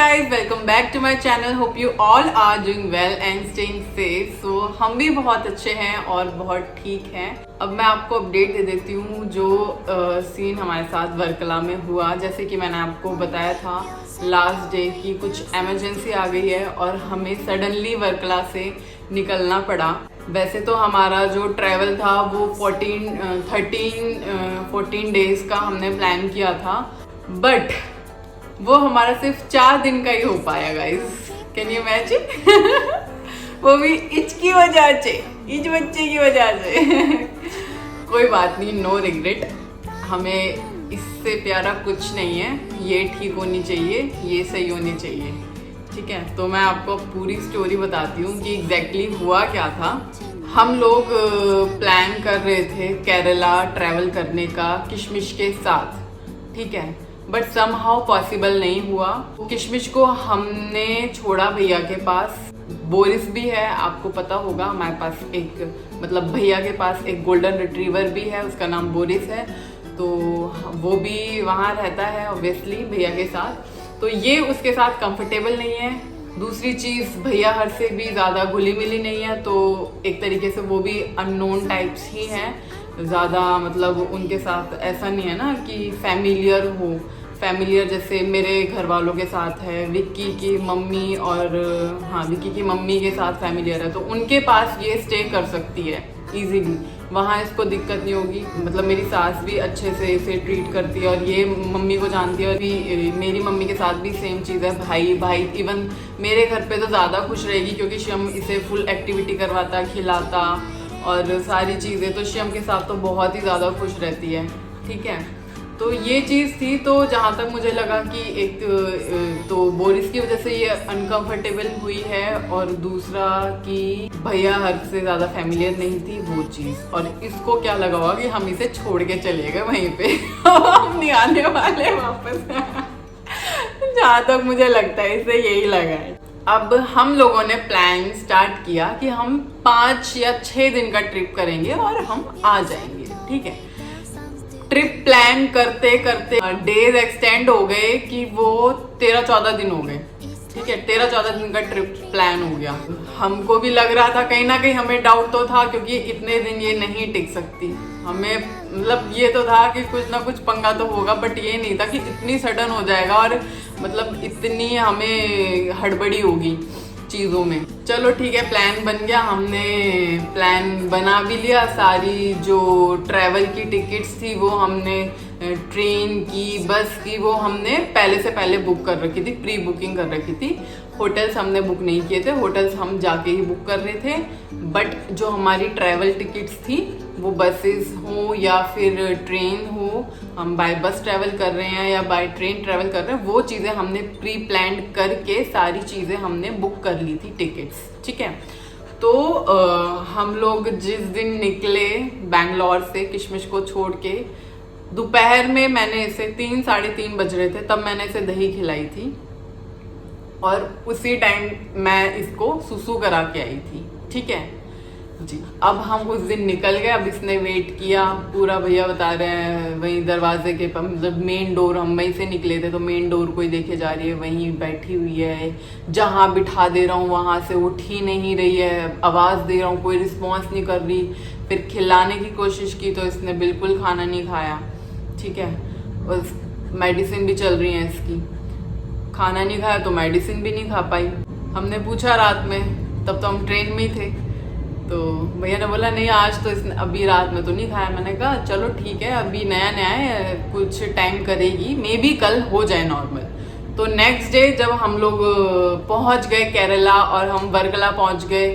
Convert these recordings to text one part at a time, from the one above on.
guys, welcome back to my channel. Hope you all are doing well and staying safe. So हम भी बहुत अच्छे हैं और बहुत ठीक हैं. अब मैं आपको अपडेट दे देती हूँ जो सीन हमारे साथ वर्कला में हुआ. जैसे कि मैंने आपको बताया था लास्ट डे की कुछ इमरजेंसी आ गई है और हमें सडनली वर्कला से निकलना पड़ा. वैसे तो हमारा जो ट्रैवल था वो 14 डेज का हमने प्लान किया था, बट वो हमारा सिर्फ 4 दिन का ही हो पाया गाइस. Can you imagine? वो भी इच की वजह से, इच बच्चे की वजह से. कोई बात नहीं, नो रिग्रेट. हमें इससे प्यारा कुछ नहीं है. ये ठीक होनी चाहिए, ये सही होनी चाहिए. ठीक है, तो मैं आपको पूरी स्टोरी बताती हूँ कि एग्जैक्टली हुआ क्या था. हम लोग प्लान कर रहे थे केरला ट्रैवल करने का किशमिश के साथ, ठीक है, बट समहाउ पॉसिबल नहीं हुआ. किशमिश को हमने छोड़ा भैया के पास. बोरिस भी है, आपको पता होगा, हमारे पास एक मतलब भैया के पास एक गोल्डन रिट्रीवर भी है, उसका नाम बोरिस है. तो वो भी वहाँ रहता है ऑब्वियसली भैया के साथ. तो ये उसके साथ कंफर्टेबल नहीं है. दूसरी चीज़, भैया हर से भी ज़्यादा घुली मिली नहीं है, तो एक तरीके से वो भी अननोन टाइप्स ही हैं. ज़्यादा मतलब उनके साथ ऐसा नहीं है ना कि फैमिलियर हो. फैमिलियर जैसे मेरे घर वालों के साथ है, विक्की की मम्मी और हाँ विक्की की मम्मी के साथ फैमिलियर है, तो उनके पास ये स्टे कर सकती है इजीली. वहाँ इसको दिक्कत नहीं होगी. मतलब मेरी सास भी अच्छे से इसे ट्रीट करती है और ये मम्मी को जानती है. और भी मेरी मम्मी के साथ भी सेम चीज़ है. भाई इवन मेरे घर पे तो ज़्यादा खुश रहेगी क्योंकि शियम इसे फुल एक्टिविटी करवाता, खिलाता और सारी चीज़ें. तो शियम के साथ तो बहुत ही ज़्यादा खुश रहती है. ठीक है, तो ये चीज़ थी. तो जहाँ तक मुझे लगा कि एक तो बोरिस की वजह से ये अनकंफर्टेबल हुई है, और दूसरा कि भैया हर से ज़्यादा फैमिलियर नहीं थी वो चीज़. और इसको क्या लगा हुआ कि हम इसे छोड़ के चले गए वहीं पे. हम नहीं आने वाले वापस. जहाँ तक मुझे लगता है इसे यही लगा है. अब हम लोगों ने प्लान स्टार्ट किया कि हम 5 या 6 दिन का ट्रिप करेंगे और हम आ जाएंगे. ठीक है, ट्रिप प्लान करते करते डेज एक्सटेंड हो गए कि वो 13-14 दिन हो गए. ठीक है, 13-14 दिन का ट्रिप प्लान हो गया. हमको भी लग रहा था कहीं ना कहीं, हमें डाउट तो था क्योंकि इतने दिन ये नहीं टिक सकती. हमें मतलब ये तो था कि कुछ ना कुछ पंगा तो होगा, बट ये नहीं था कि इतनी सडन हो जाएगा और मतलब इतनी हमें हड़बड़ी होगी चीज़ों में. चलो ठीक है, प्लान बन गया. हमने प्लान बना भी लिया. सारी जो ट्रैवल की टिकट्स थी वो हमने, ट्रेन की, बस की, वो हमने पहले से पहले बुक कर रखी थी. प्री बुकिंग कर रखी थी. होटल्स हमने बुक नहीं किए थे. होटल्स हम जाके ही बुक कर रहे थे. बट जो हमारी ट्रैवल टिकट्स थी वो बसेस हो या फिर ट्रेन हो, हम बाय बस ट्रैवल कर रहे हैं या बाय ट्रेन ट्रैवल कर रहे हैं, वो चीज़ें हमने प्री प्लान करके सारी चीज़ें हमने बुक कर ली थी टिकट्स. ठीक है, तो हम लोग जिस दिन निकले बैंगलोर से किशमिश को छोड़ के, दोपहर में मैंने इसे 3-3:30 बज रहे थे, तब मैंने इसे दही खिलाई थी और उसी टाइम मैं इसको सुसु करा के आई थी. ठीक है जी. अब हम उस दिन निकल गए. अब इसने वेट किया पूरा. भैया बता रहे हैं वहीं दरवाजे के मतलब मेन डोर, हम वहीं से निकले थे तो मेन डोर को ही देखे जा रही है, वहीं बैठी हुई है. जहाँ बिठा दे रहा हूँ वहाँ से उठ ही नहीं रही है. आवाज़ दे रहा हूँ, कोई रिस्पॉन्स नहीं कर रही. फिर खिलाने की कोशिश की तो इसने बिल्कुल खाना नहीं खाया. ठीक है, और मेडिसिन भी चल रही है इसकी. खाना नहीं खाया तो मेडिसिन भी नहीं खा पाई. हमने पूछा रात में, तब तो हम ट्रेन में ही थे, तो भैया ने बोला नहीं आज तो इसने अभी रात में तो नहीं खाया. मैंने कहा चलो ठीक है, अभी नया है, कुछ टाइम करेगी, मे बी कल हो जाए नॉर्मल. तो नेक्स्ट डे जब हम लोग पहुंच गए केरला और हम वर्कला पहुंच गए,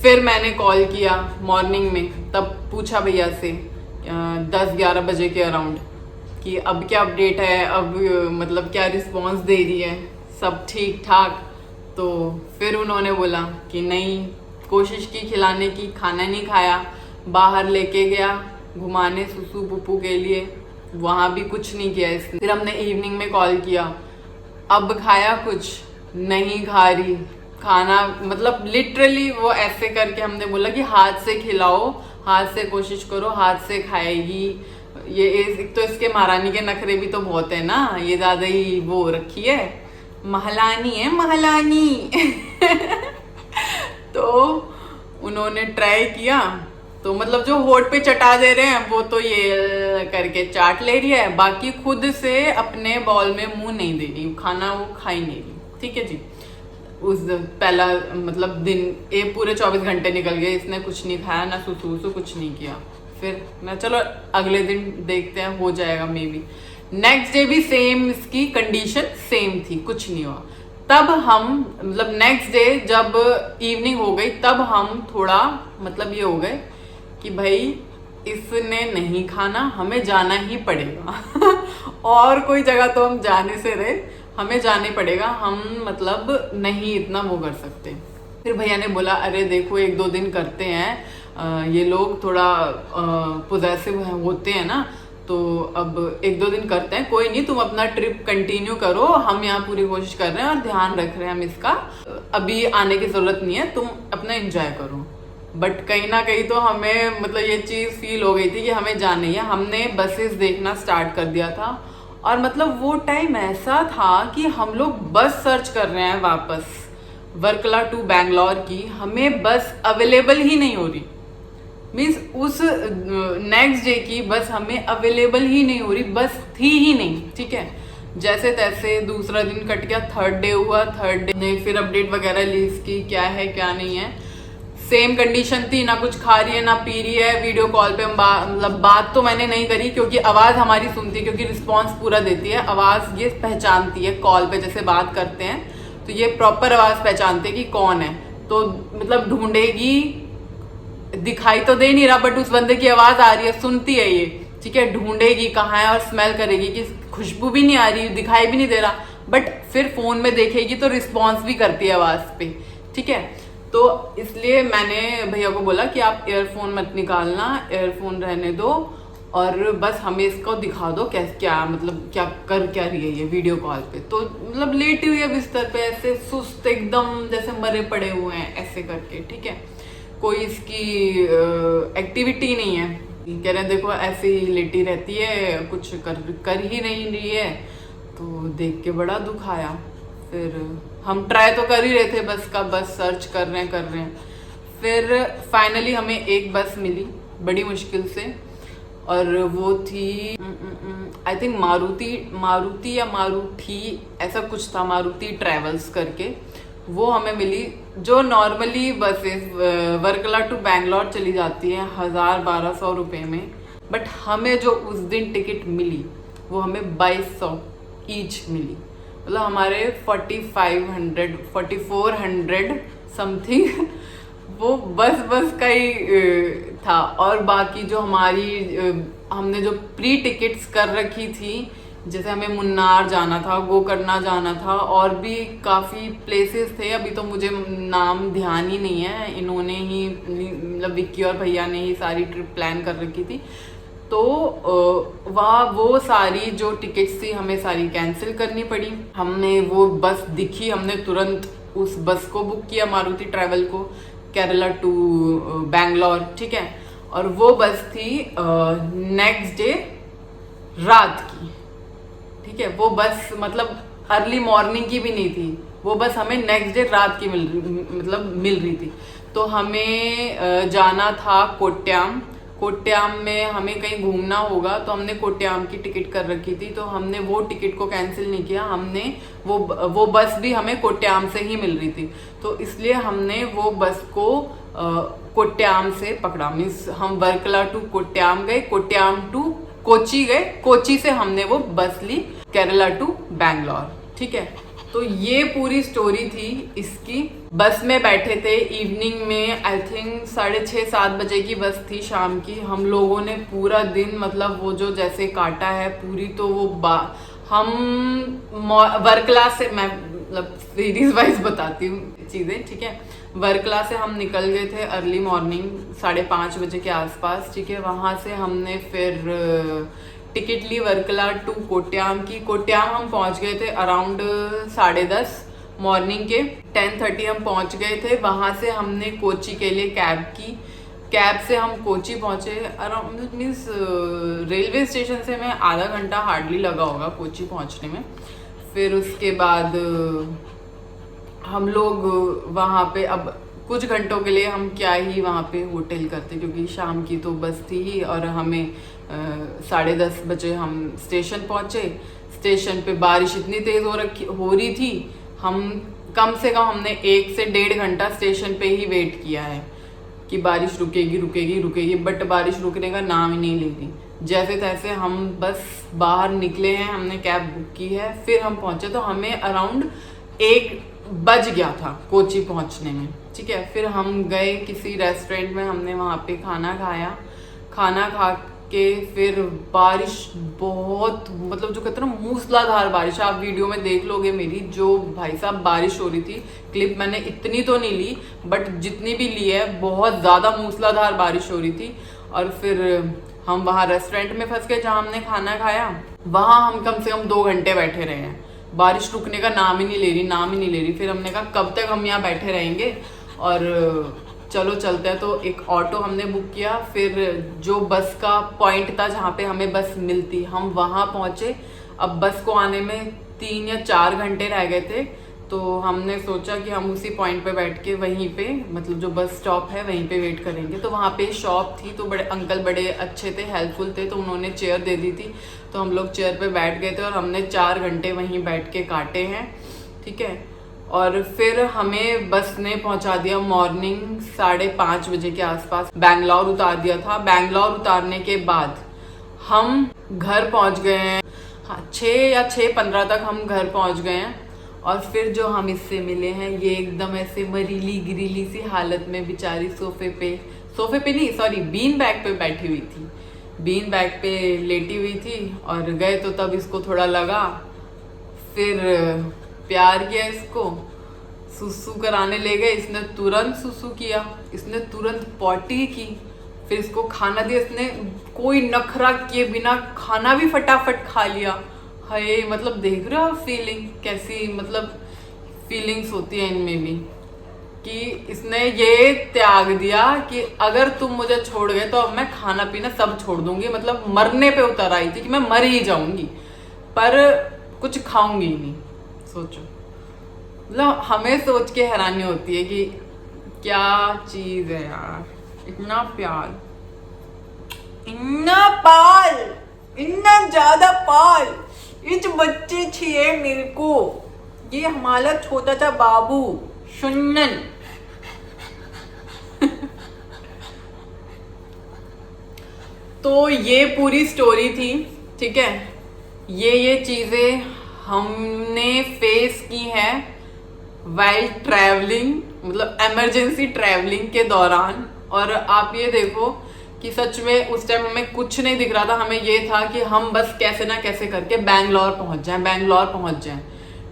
फिर मैंने कॉल किया मॉर्निंग में. तब पूछा भैया से 10-11 बजे के अराउंड कि अब क्या अपडेट है, अब मतलब क्या रिस्पॉन्स दे रही है, सब ठीक ठाक. तो फिर उन्होंने बोला कि नहीं, कोशिश की खिलाने की, खाना नहीं खाया. बाहर लेके गया घुमाने सुसु पुप्पू के लिए, वहाँ भी कुछ नहीं किया इसने. फिर हमने इवनिंग में कॉल किया, अब खाया, कुछ नहीं खा रही. खाना मतलब लिटरली वो ऐसे करके हमने बोला कि हाथ से खिलाओ, हाथ से कोशिश करो, हाथ से खाएगी. ये एक तो इसके महारानी के नखरे भी तो बहुत है ना, ये ज़्यादा ही वो रखी है. महलानी है, महलानी। तो उन्होंने ट्राई किया, तो मतलब जो होठ पे चटा दे रहे हैं वो तो ये करके चाट ले रही है, बाकी खुद से अपने बॉल में मुंह नहीं दे रही, खाना वो खा ही नहीं रही। ठीक है जी। उस पहला मतलब दिन पूरे 24 घंटे निकल गए, इसने कुछ नहीं खाया, ना सुसु कुछ नहीं किया। फिर मैं चलो अगले दिन देखते हैं, हो जाएगा मे बी। नेक्स्ट डे भी सेम, इसकी कंडीशन सेम थी, कुछ नहीं हुआ। तब हम मतलब नेक्स्ट डे जब इवनिंग हो गई तब हम थोड़ा मतलब ये हो गए कि भाई इसने नहीं खाना, हमें जाना ही पड़ेगा। और कोई जगह तो हम जाने से रहे, हमें जाने पड़ेगा, हम मतलब नहीं इतना वो कर सकते। फिर भैया ने बोला अरे देखो 1-2 दिन करते हैं, ये लोग थोड़ा पोजेसिव होते हैं ना, तो अब 1-2 दिन करते हैं, कोई नहीं, तुम अपना ट्रिप कंटिन्यू करो, हम यहाँ पूरी कोशिश कर रहे हैं और ध्यान रख रहे हैं हम इसका, अभी आने की जरूरत नहीं है, तुम अपना एंजॉय करो। बट कहीं ना कहीं तो हमें मतलब ये चीज़ फील हो गई थी कि हमें जाना ही है। हमने बसेस देखना स्टार्ट कर दिया था, और मतलब वो टाइम ऐसा था कि हम लोग बस सर्च कर रहे हैं वापस वर्कला टू बैंगलोर की, हमें बस अवेलेबल ही नहीं हो रही। मीन्स उस नेक्स्ट डे की बस हमें अवेलेबल ही नहीं हो रही, बस थी ही नहीं। ठीक है, जैसे तैसे दूसरा दिन कट गया, थर्ड डे हुआ, थर्ड डे ने फिर अपडेट वगैरह ली इसकी, क्या है क्या नहीं है। सेम कंडीशन थी, ना कुछ खा रही है ना पी रही है। वीडियो कॉल पे मतलब बात तो मैंने नहीं करी क्योंकि आवाज़ हमारी सुनती है, क्योंकि रिस्पॉन्स पूरा देती है, आवाज़ ये पहचानती है। कॉल पे जैसे बात करते हैं तो ये प्रॉपर आवाज़ पहचानते हैं कि कौन है, तो मतलब ढूंढेगी, दिखाई तो दे नहीं रहा बट उस बंदे की आवाज़ आ रही है, सुनती है ये। ठीक है, ढूंढेगी कहाँ है और स्मेल करेगी कि खुशबू भी नहीं आ रही, दिखाई भी नहीं दे रहा, बट फिर फ़ोन में देखेगी तो रिस्पॉन्स भी करती है आवाज़ पे। ठीक है, तो इसलिए मैंने भैया को बोला कि आप ईयरफोन मत निकालना, ईयरफोन रहने दो, और बस हमें इसको दिखा दो क्या मतलब क्या कर क्या रही है ये वीडियो कॉल पे। तो मतलब लेटी हुई है बिस्तर पे, ऐसे सुस्त एकदम जैसे मरे पड़े हुए हैं ऐसे करके। ठीक है, कोई इसकी एक्टिविटी नहीं है, कह रहे देखो ऐसे ही लेटी रहती है, कुछ कर ही नहीं रही है। तो देख के बड़ा दुख आया। फिर हम ट्राई तो कर ही रहे थे बस का, बस सर्च कर रहे हैं। फिर फाइनली हमें एक बस मिली बड़ी मुश्किल से, और वो थी आई थिंक मारुति या मारुठी ऐसा कुछ था, मारुति ट्रेवल्स करके वो हमें मिली, जो normally buses Varkala to Bangalore चली जाती हैं 1000-1200 रुपये में, बट हमें जो उस दिन टिकट मिली वो हमें 2200 ईच मिली। मतलब हमारे 4400 समथिंग वो बस का ही था। और बाकी जो हमारी हमने जो प्री टिकट्स कर रखी थी, जैसे हमें मुन्नार जाना था, गोकर्णा जाना था, और भी काफ़ी प्लेसेस थे, अभी तो मुझे नाम ध्यान ही नहीं है, इन्होंने ही मतलब विक्की और भैया ने ही सारी ट्रिप प्लान कर रखी थी। तो वहाँ वो सारी जो टिकट्स थी हमें सारी कैंसिल करनी पड़ी। हमने वो बस दिखी, हमने तुरंत उस बस को बुक किया, मारुति ट्रैवल को, केरला टू बैंगलोर। ठीक है, और वो बस थी नेक्स्ट डे रात की। ठीक है, वो बस मतलब अर्ली मॉर्निंग की भी नहीं थी, वो बस हमें नेक्स्ट डे रात की मिल रही थी। तो हमें जाना था कोट्याम में हमें कहीं घूमना होगा, तो हमने कोट्याम की टिकट कर रखी थी, तो हमने वो टिकट को कैंसिल नहीं किया। हमने वो बस भी हमें कोट्याम से ही मिल रही थी, तो इसलिए हमने वो बस को कोट्याम से पकड़ा। मीन्स हम वर्कला टू कोट्याम गए, कोट्याम टू कोची गए, कोची से हमने वो बस ली केरला टू बैंगलोर। ठीक है, तो ये पूरी स्टोरी थी इसकी। बस में बैठे थे इवनिंग में, आई थिंक 6:30-7 बजे की बस थी शाम की। हम लोगों ने पूरा दिन मतलब वो जो जैसे काटा है पूरी, तो वो हम वर्कला से, मैं मतलब सीरीज वाइज बताती हूँ चीज़ें। ठीक है, वर्कला से हम निकल गए थे अर्ली मॉर्निंग 5:30 बजे के आसपास। ठीक है, वहाँ से हमने फिर टिकट ली वर्कला टू कोट्याम की। कोट्याम हम पहुँच गए थे अराउंड 10:30 मॉर्निंग के, 10:30 हम पहुँच गए थे। वहाँ से हमने कोची के लिए कैब की, कैब से हम कोची पहुँचे अराउंड, मीन्स रेलवे स्टेशन से में आधा घंटा हार्डली लगा होगा कोची पहुँचने में। फिर उसके बाद हम लोग वहाँ पे अब कुछ घंटों के लिए हम क्या ही वहाँ पे होटल करते, क्योंकि शाम की तो बस थी ही और हमें 10:30 बजे हम स्टेशन पहुँचे। स्टेशन पे बारिश इतनी तेज़ हो रही थी, हम कम से कम हमने 1 से 1.5 घंटा स्टेशन पे ही वेट किया है कि बारिश रुकेगी रुकेगी रुकेगी, बट बारिश रुकने का नाम ही नहीं ले रही। जैसे तैसे हम बस बाहर निकले हैं, हमने कैब बुक की है, फिर हम पहुँचे तो हमें अराउंड 1 बज गया था कोची पहुँचने में। ठीक है, फिर हम गए किसी रेस्टोरेंट में, हमने वहाँ पे खाना खाया। खाना खा के फिर बारिश बहुत, मतलब जो कहते हैं ना मूसलाधार बारिश, आप वीडियो में देख लोगे मेरी, जो भाई साहब बारिश हो रही थी। क्लिप मैंने इतनी तो नहीं ली, बट जितनी भी ली है बहुत ज़्यादा मूसलाधार बारिश हो रही थी। और फिर हम वहाँ रेस्टोरेंट में फंस गए जहाँ हमने खाना खाया। वहाँ हम कम से कम 2 घंटे बैठे रहे हैं, बारिश रुकने का नाम ही नहीं ले रही, नाम ही नहीं ले रही। फिर हमने कहा कब तक हम यहाँ बैठे रहेंगे, और चलो चलते हैं। तो एक ऑटो हमने बुक किया, फिर जो बस का पॉइंट था जहाँ पे हमें बस मिलती, हम वहाँ पहुँचे। अब बस को आने में 3 या 4 घंटे रह गए थे, तो हमने सोचा कि हम उसी पॉइंट पे बैठ के वहीं पे, मतलब जो बस स्टॉप है वहीं पे वेट करेंगे। तो वहाँ पे शॉप थी, तो बड़े अंकल बड़े अच्छे थे, हेल्पफुल थे, तो उन्होंने चेयर दे दी थी। तो हम लोग चेयर पे बैठ गए थे और हमने 4 घंटे वहीं बैठ के काटे हैं। ठीक है, और फिर हमें बस ने पहुंचा दिया मॉर्निंग 5:30 बजे के आसपास, बैंगलोर उतार दिया था। बैंगलोर उतारने के बाद हम घर पहुंच गए हैं, हाँ 6 या 6:15 तक हम घर पहुंच गए हैं। और फिर जो हम इससे मिले हैं, ये एकदम ऐसे मरीली गिरीली सी हालत में बेचारी सोफे पे नहीं सॉरी बीन बैग पे बैठी हुई थी, बीन बैग पे लेटी हुई थी। और गए तो तब इसको थोड़ा लगा, फिर प्यार किया इसको, सुसु कराने ले गए, इसने तुरंत सुसु किया, इसने तुरंत पॉटी की, फिर इसको खाना दिया, इसने कोई नखरा किए बिना खाना भी फटाफट खा लिया। हाय, मतलब देख रहे हो आप फीलिंग कैसी, मतलब फीलिंग्स होती है इनमें भी, कि इसने ये त्याग दिया कि अगर तुम मुझे छोड़ गए तो अब मैं खाना पीना सब छोड़ दूंगी। मतलब मरने पे उतर आई थी कि मैं मर ही जाऊंगी, पर कुछ खाऊंगी ही नहीं। सोचो, मतलब हमें सोच के हैरानी होती है कि क्या चीज है यार, इतना प्यार, इतना पाल, इतना ज्यादा पाल इस बच्चे छिए मेरे को। ये हमारा छोटा सा बाबू सुन्नन। तो ये पूरी स्टोरी थी। ठीक है, ये चीजें हमने फेस की हैं वाइल ट्रैवलिंग, मतलब इमरजेंसी ट्रैवलिंग के दौरान। और आप ये देखो कि सच में उस टाइम हमें कुछ नहीं दिख रहा था, हमें ये था कि हम बस कैसे ना कैसे करके बैंगलोर पहुंच जाएं।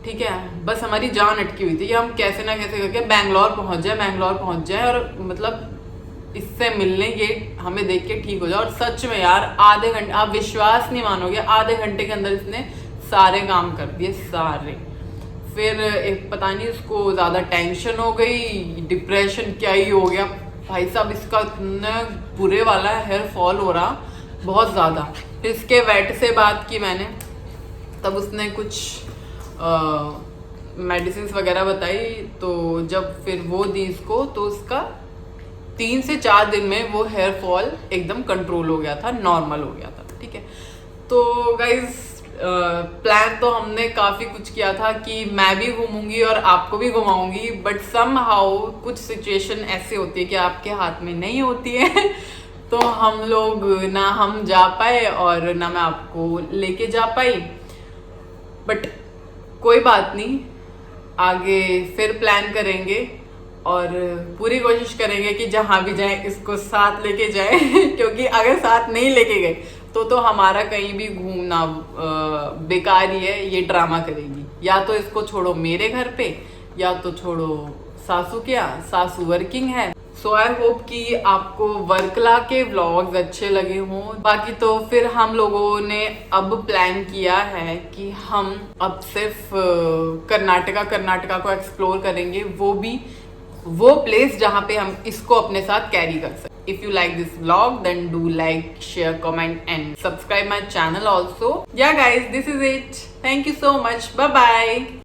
ठीक है, बस हमारी जान अटकी हुई थी कि हम कैसे ना कैसे करके बैंगलोर पहुंच जाए और मतलब इससे मिलने, ये हमें देख के ठीक हो जाए। और सच में यार आधे घंटे, आप विश्वास नहीं मानोगे, आधे घंटे के अंदर इसने सारे काम कर दिए, सारे। फिर एक पता नहीं उसको ज़्यादा टेंशन हो गई, डिप्रेशन क्या ही हो गया भाई साहब, इसका इतना बुरे वाला हेयर फॉल हो रहा बहुत ज़्यादा। फिर इसके वेट से बात की मैंने, तब उसने कुछ मेडिसिन वगैरह बताई। तो जब फिर वो दी इसको, तो उसका 3 से 4 दिन में वो हेयर फॉल एकदम कंट्रोल हो गया था, नॉर्मल हो गया था। ठीक है, तो गाइज प्लान तो हमने काफ़ी कुछ किया था कि मैं भी घूमूंगी और आपको भी घुमाऊंगी, बट समहाउ कुछ सिचुएशन ऐसे होती है कि आपके हाथ में नहीं होती है। तो हम लोग ना हम जा पाए और ना मैं आपको लेके जा पाई, बट कोई बात नहीं, आगे फिर प्लान करेंगे और पूरी कोशिश करेंगे कि जहाँ भी जाएं इसको साथ लेके जाएं। क्योंकि अगर साथ नहीं लेके गए तो हमारा कहीं भी घूमना बेकार ही है। ये ड्रामा करेगी, या तो इसको छोड़ो मेरे घर पे, या तो छोड़ो सासू के यहाँ, सासू वर्किंग है। सो आई होप कि आपको वर्कला के व्लॉग्स अच्छे लगे हों। बाकी तो फिर हम लोगों ने अब प्लान किया है कि हम अब सिर्फ कर्नाटका को एक्सप्लोर करेंगे, वो भी वो प्लेस जहाँ पे हम इसको अपने साथ कैरी कर सकें। if you like this vlog, then do like, share, comment and subscribe my channel also. Yeah guys, this is it. Thank you so much. Bye bye.